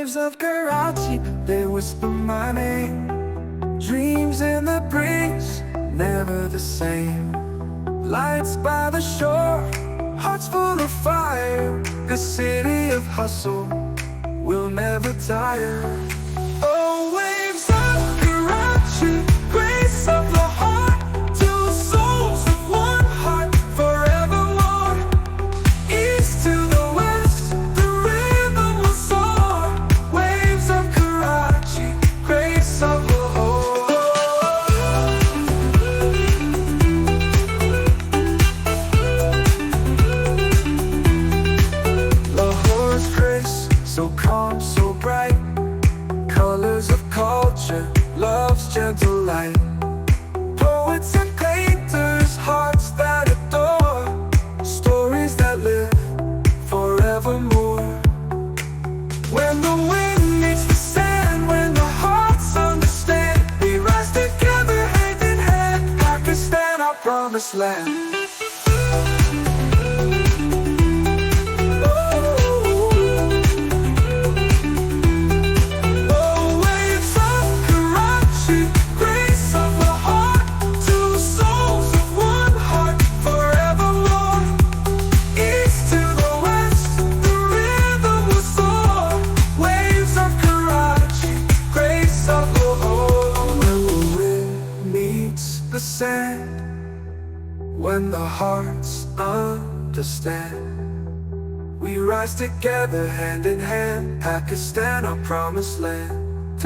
waves of Karachi, they whisper my name. Dreams in the breeze, never the same. Lights by the shore, hearts full of fire. The city of hustle will never tire. Oh, waves of Karachi, grace of Lahore, two souls of one heart forevermore. East to the west, the rhythm will soar. Waves of Karachi, grace of Lahore. Lahore's grace, so calm, so bright. Colors of culture, love's gentle light. Poets and painters, hearts that adore. Stories that live forevermore. When the wind meets the sand, when the hearts understand, we rise together hand in hand. Pakistan, our promised land. When the hearts understand, we rise together hand in hand. Pakistan, our promised land.